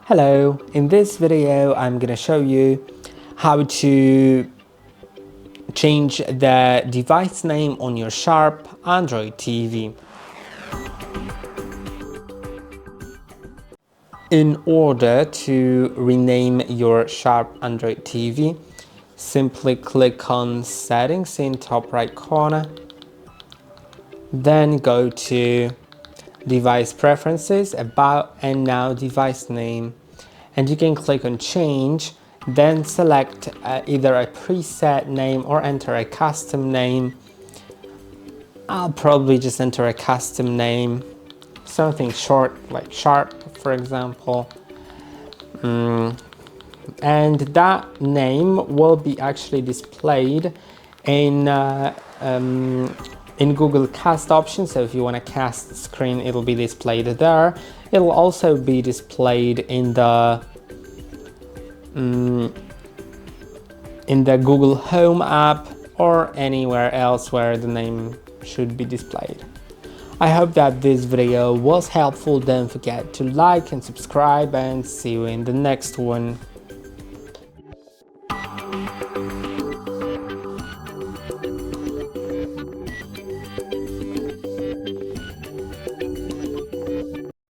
Hello, in this video I'm gonna show you how to change the device name on your Sharp Android TV. In order to rename your Sharp Android TV, simply click on Settings in top right corner, then go to Device Preferences, About, and now Device Name, and you can click on Change, then select either a preset name or enter a custom name. I'll probably just enter a custom name, something short like Sharp, for example. And that name will be actually displayed in Google Cast option. So if you want a cast screen, it'll be displayed there. It'll also be displayed in the Google Home app or anywhere else where the name should be displayed. I hope that this video was helpful. Don't forget to like and subscribe, and see you in the next one.